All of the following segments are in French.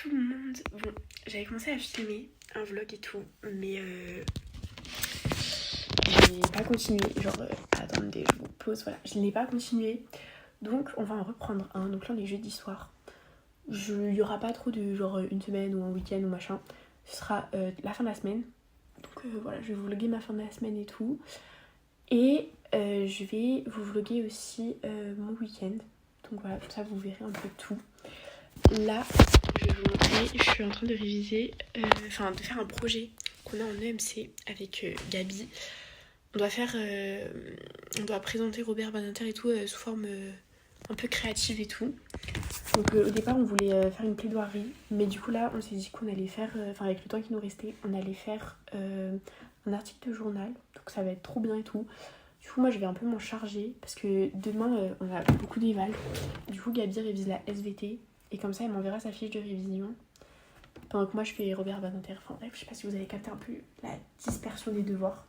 tout le monde. Bon, j'avais commencé à filmer un vlog et tout, mais j'ai pas continué. Attendez, je vous pose, voilà. Je n'ai pas continué, donc on va en reprendre un. Donc là, on est jeudi soir. Il y aura pas trop de une semaine ou un week-end ou machin. Ce sera la fin de la semaine. Donc voilà, je vais vous vlogger ma fin de la semaine et tout. Et je vais vous vlogger aussi mon week-end. Donc voilà, comme ça vous verrez un peu tout. Là, je vais vous montrer, je suis en train de réviser, de faire un projet qu'on a en EMC avec Gabi. On doit présenter Robert Badinter et tout sous forme un peu créative et tout. Donc au départ, on voulait faire une plaidoirie, mais du coup là, on s'est dit qu'on allait faire, avec le temps qui nous restait, on allait faire un article de journal. Donc ça va être trop bien et tout. Du coup, moi, je vais un peu m'en charger parce que demain, on a beaucoup d'éval. Du coup, Gabi révise la SVT. Et comme ça, elle m'enverra sa fiche de révision. Pendant que moi, je fais Robert Badinter. Enfin bref, je sais pas si vous avez capté un peu la dispersion des devoirs.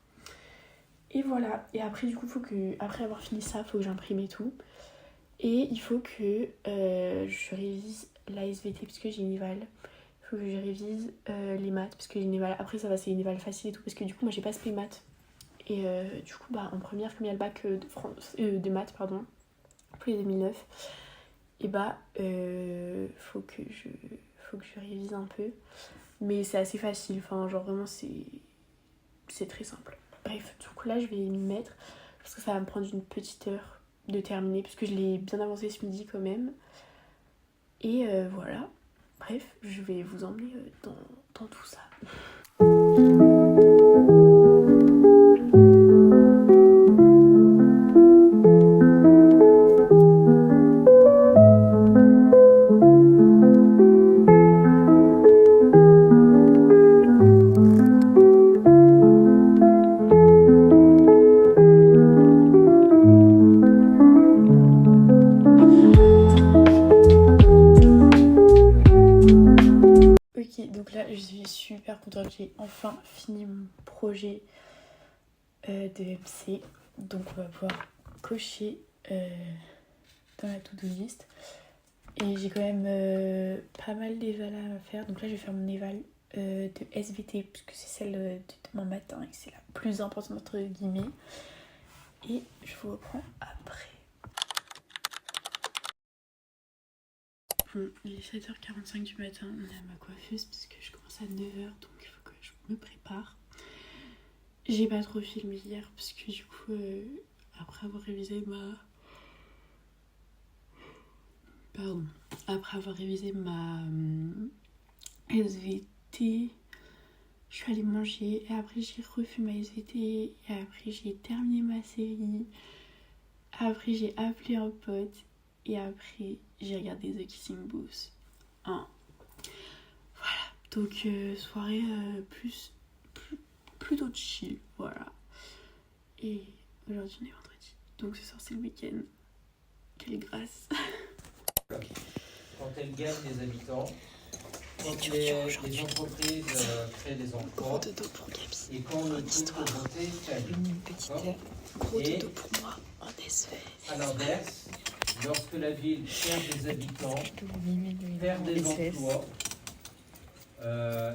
Et voilà. Et après, du coup, après avoir fini ça, il faut que j'imprime et tout. Et il faut que je révise la SVT parce que j'ai une éval. Il faut que je révise les maths parce que j'ai une éval. Après, ça va, c'est une éval facile et tout. Parce que du coup, moi, j'ai pas spé maths. Et du coup, en première, comme il y a le bac de maths, pardon, pour les 2009, et faut que je révise un peu. Mais c'est assez facile, vraiment, c'est très simple. Bref, du coup, là, je vais m'y mettre. Parce que ça va me prendre une petite heure de terminer, parce que je l'ai bien avancé ce midi quand même. Et voilà. Bref, je vais vous emmener dans tout ça. Donc là, je suis super contente, j'ai enfin fini mon projet de MC. Donc on va pouvoir cocher dans la to-do list. Et j'ai quand même pas mal d'éval à faire. Donc là, je vais faire mon éval de SVT, puisque c'est celle de demain matin et c'est la plus importante entre guillemets. Et je vous reprends après. Bon, il est 7h45 du matin, on est à ma coiffeuse parce que je commence à 9h, donc il faut que je me prépare. J'ai pas trop filmé hier parce que du coup, après avoir révisé ma SVT, je suis allée manger et après j'ai refait ma SVT et après j'ai terminé ma série. Après j'ai appelé un pote et après j'ai regardé The Kissing Booth 1. Voilà, donc soirée plutôt chill, voilà. Et aujourd'hui on est vendredi, donc ce soir c'est le week-end. Quelle grâce. Quand elles gagnent des habitants, quand les entreprises créent des emplois, et quand le taux de pauvreté faible. Une petite gros dodo pour moi en SV. À l'inverse, lorsque la ville perd des habitants, perd des emplois,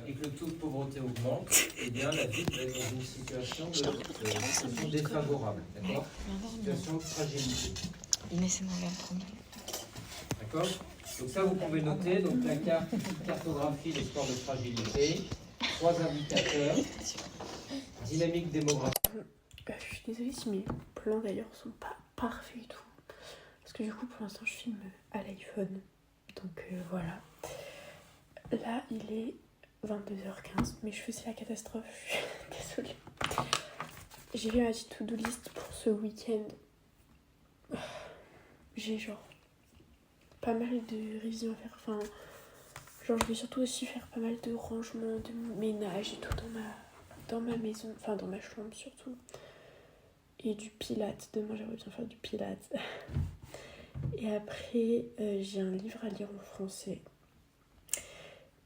et que le taux de pauvreté augmente, eh bien la ville va être dans une situation défavorable, d'accord ? Situation de fragilité. D'accord ? Donc ça, vous pouvez noter, donc la carte cartographie des scores de fragilité, 3 indicateurs, dynamique démographique. Je suis désolée si mes plans d'ailleurs sont pas parfaits et tout. Parce que du coup, pour l'instant, je filme à l'iPhone. Donc voilà. Là, il est 22h15, mais je fais aussi la catastrophe, je suis désolée. J'ai fait ma petite to-do list pour ce week-end. J'ai pas mal de révisions à faire. Je vais surtout aussi faire pas mal de rangement, de ménage et tout dans ma maison, dans ma chambre surtout. Et du pilates. Demain, j'aimerais bien faire du pilates. Et après, j'ai un livre à lire en français.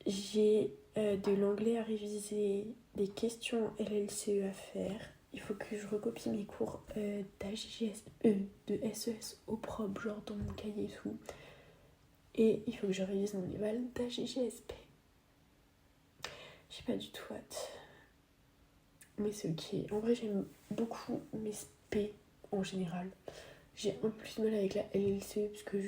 J'ai de l'anglais à réviser, des questions LLCE à faire. Il faut que je recopie mes cours de SES au propre, dans mon cahier et tout. Et il faut que je révise mon éval d'AGGSP. j'ai pas du tout hâte. Mais c'est ok. En vrai, j'aime beaucoup mes spé en général. J'ai un peu plus de mal avec la LLC parce que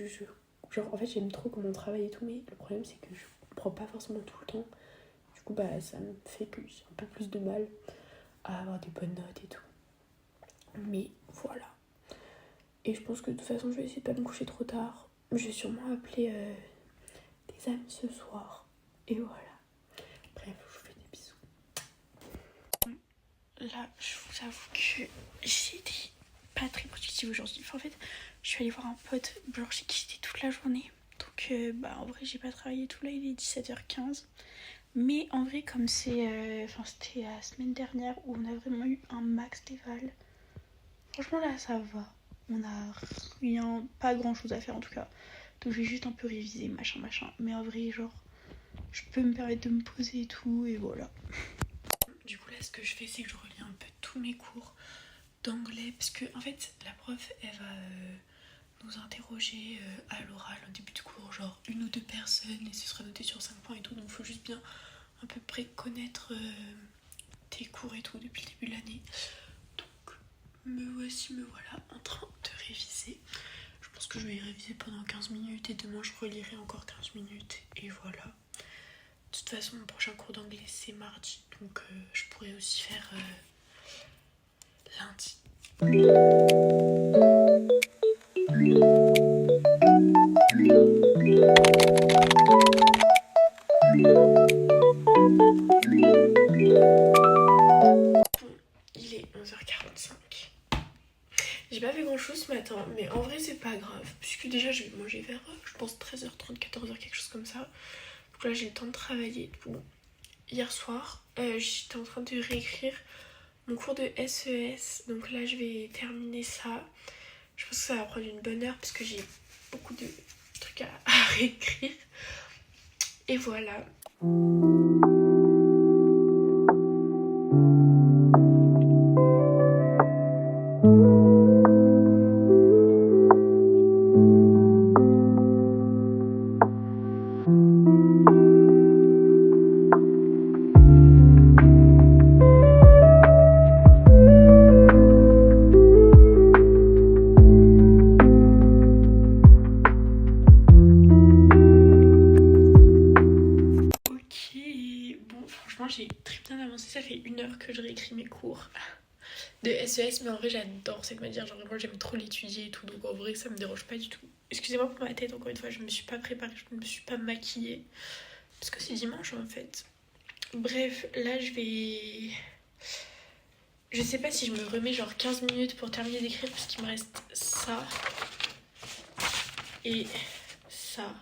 genre, en fait, j'aime trop comment on travaille et tout, mais le problème, c'est que je comprends pas forcément tout le temps. Du coup, bah, ça me fait que j'ai un peu plus de mal à avoir des bonnes notes et tout. Mais voilà. Et je pense que de toute façon, je vais essayer de pas me coucher trop tard. Je vais sûrement appeler des amis ce soir. Et voilà. Bref, je vous fais des bisous. Là, je vous avoue que j'ai été pas très productive aujourd'hui. Enfin, en fait, je suis allée voir un pote. Genre, j'ai quitté toute la journée. Donc, en vrai, j'ai pas travaillé tout là. Il est 17h15. Mais en vrai, comme c'était la semaine dernière où on a vraiment eu un max d'éval. Franchement, là, ça va. On a pas grand chose à faire en tout cas. Donc, je vais juste un peu réviser, machin. Mais en vrai, genre, je peux me permettre de me poser et tout. Et voilà. Du coup, là, ce que je fais, c'est que je relis un peu tous mes cours d'anglais. Parce que, en fait, la prof, elle va nous interroger à l'oral en début de cours, genre 1 ou 2 personnes. Et ce sera noté sur 5 points et tout. Donc, il faut juste bien à peu près connaître tes cours et tout depuis le début de l'année. Donc, me voilà en train de réviser. Je pense que je vais y réviser pendant 15 minutes et demain je relirai encore 15 minutes et voilà. De toute façon, mon prochain cours d'anglais c'est mardi, donc je pourrais aussi faire lundi. Il est 11h45. J'ai pas fait grand chose ce matin, mais en vrai c'est pas grave, puisque déjà je vais manger vers, je pense 13h30, 14h, quelque chose comme ça. Donc là j'ai le temps de travailler. Bon, hier soir, j'étais en train de réécrire mon cours de SES, donc là je vais terminer ça. Je pense que ça va prendre une bonne heure, parce que j'ai beaucoup de trucs à réécrire. Et voilà. J'ai très bien avancé, ça fait 1 heure que je réécris mes cours de SES, mais en vrai j'adore cette matière, genre vraiment j'aime trop l'étudier et tout, donc en vrai ça me dérange pas du tout. Excusez-moi pour ma tête, encore une fois, je me suis pas préparée, je ne me suis pas maquillée, parce que c'est dimanche en fait. Bref, là je sais pas si je me remets genre 15 minutes pour terminer d'écrire, parce qu'il me reste ça et ça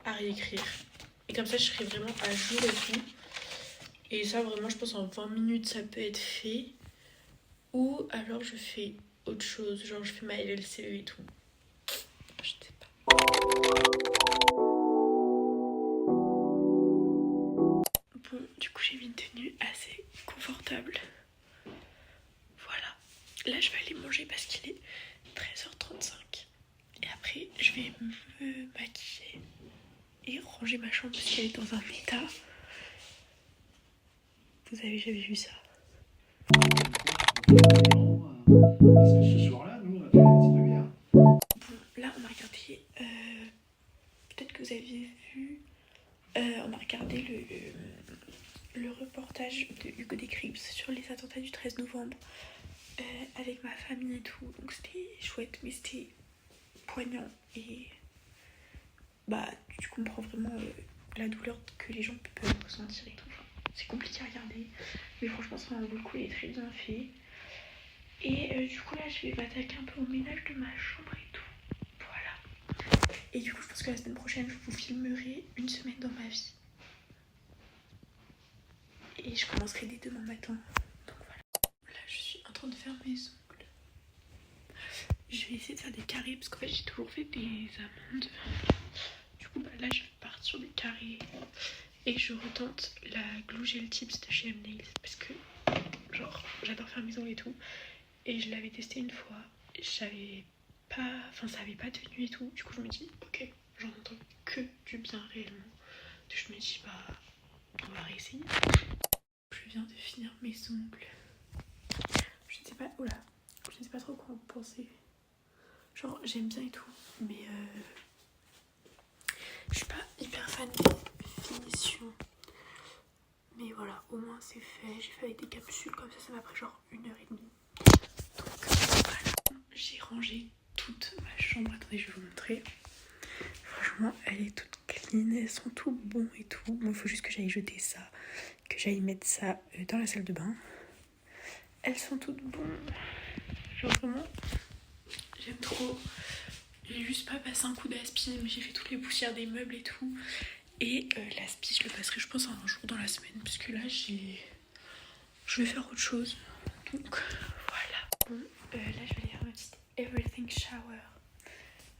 à réécrire. Et comme ça je serai vraiment à jour et tout. Et ça, vraiment, je pense en 20 minutes, ça peut être fait. Ou alors je fais autre chose, genre je fais ma LLCE et tout. Je sais pas. Bon, du coup, j'ai mis une tenue assez confortable. Voilà. Là, je vais aller manger parce qu'il est 13h35. Et après, je vais me maquiller et ranger ma chambre parce qu'elle est dans un état. Vous avez jamais vu ça? Parce que ce soir-là, nous, on a fait une petite lumière. Bon, là, on a regardé. Peut-être que vous aviez vu. On a regardé le reportage de Hugo Décrypte sur les attentats du 13 novembre avec ma famille et tout. Donc c'était chouette, mais c'était poignant. Et bah, tu comprends vraiment la douleur que les gens peuvent ressentir et tout. Enfin, c'est compliqué à regarder, mais franchement, ça en vaut le coup, il est très bien fait. Et du coup, là, je vais m'attaquer un peu au ménage de ma chambre et tout. Voilà. Et du coup, je pense que la semaine prochaine, je vous filmerai une semaine dans ma vie. Et je commencerai dès demain matin. Donc voilà. Là, je suis en train de faire mes ongles. Je vais essayer de faire des carrés parce qu'en fait, j'ai toujours fait des amandes. Du coup, là, je pars sur des carrés. Et je retente la glue gel tips de chez M-Nails parce que, genre, j'adore faire mes ongles et tout. Et je l'avais testé une fois. J'avais pas... Enfin, ça avait pas tenu et tout. Du coup, je me dis, ok, j'en entends que du bien réellement. Donc, je me dis, bah, On va réessayer. Je viens de finir mes ongles. Je ne sais pas, oula, je ne sais pas trop quoi en penser. Genre j'aime bien et tout, mais je suis pas hyper fan des finitions. Mais voilà, au moins c'est fait. J'ai fait avec des capsules comme ça m'a pris genre 1h30. Donc voilà, j'ai rangé toute ma chambre. Attendez, je vais vous montrer. Franchement, elle est toute clean, elles sont tout bon et tout. Bon, il faut juste que j'aille jeter ça, que j'aille mettre ça dans la salle de bain. Elles sont toutes bonnes. Genre vraiment, j'aime trop. J'ai juste pas passé un coup d'aspi, mais j'ai fait toutes les poussières des meubles et tout. Et l'aspi, je le passerai, je pense, un jour dans la semaine, parce que là, je vais faire autre chose. Donc voilà. Bon, là, je vais aller faire ma petite everything shower.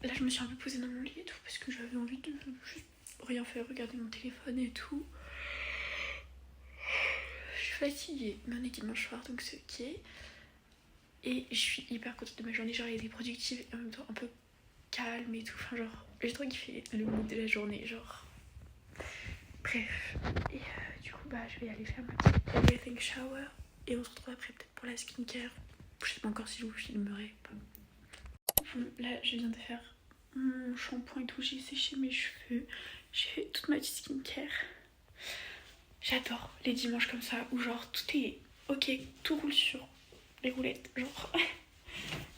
Là, je me suis un peu posée dans mon lit et tout, parce que j'avais envie de juste rien faire, regarder mon téléphone et tout. Je suis fatiguée, mais on est dimanche soir, donc c'est ok. Et je suis hyper contente de ma journée, genre elle était productive et en même temps un peu calme et tout. Enfin genre, j'ai trop kiffé le mood de la journée, genre. Bref. Et du coup, bah je vais aller faire ma petite everything shower. Et on se retrouve après peut-être pour la skincare. Je sais pas encore si je vous filmerai. Bon, là, je viens de faire mon shampoing et tout, j'ai séché mes cheveux. J'ai fait toute ma petite skincare. J'adore les dimanches comme ça, où genre tout est ok, tout roule sur les roulettes, genre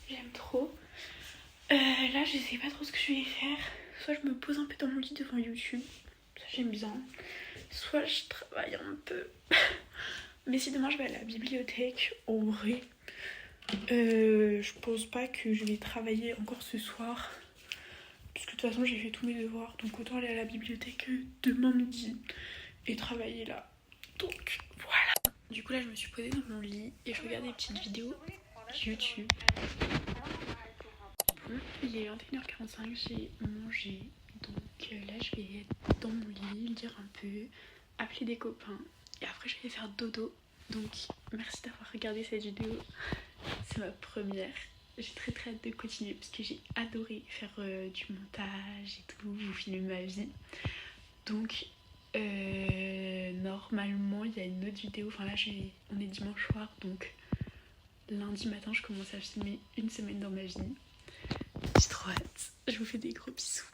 j'aime trop. Là je sais pas trop ce que je vais faire. Soit je me pose un peu dans mon lit devant YouTube, ça j'aime bien. Soit je travaille un peu. Mais si demain je vais à la bibliothèque, en vrai, je pense pas que je vais travailler encore ce soir. Parce que de toute façon j'ai fait tous mes devoirs, donc autant aller à la bibliothèque demain midi et travailler là. Donc voilà. Du coup là je me suis posée dans mon lit et je regarde des petites vidéos YouTube. Bon, il est 21h45, j'ai mangé. Donc là je vais être dans mon lit, lire un peu, appeler des copains. Et après je vais faire dodo. Donc merci d'avoir regardé cette vidéo. C'est ma première. J'ai très hâte de continuer parce que j'ai adoré faire du montage et tout, vous filmer ma vie. Donc normalement il y a une autre vidéo, enfin là on est dimanche soir, donc lundi matin je commence à filmer une semaine dans ma vie. J'ai trop hâte, je vous fais des gros bisous.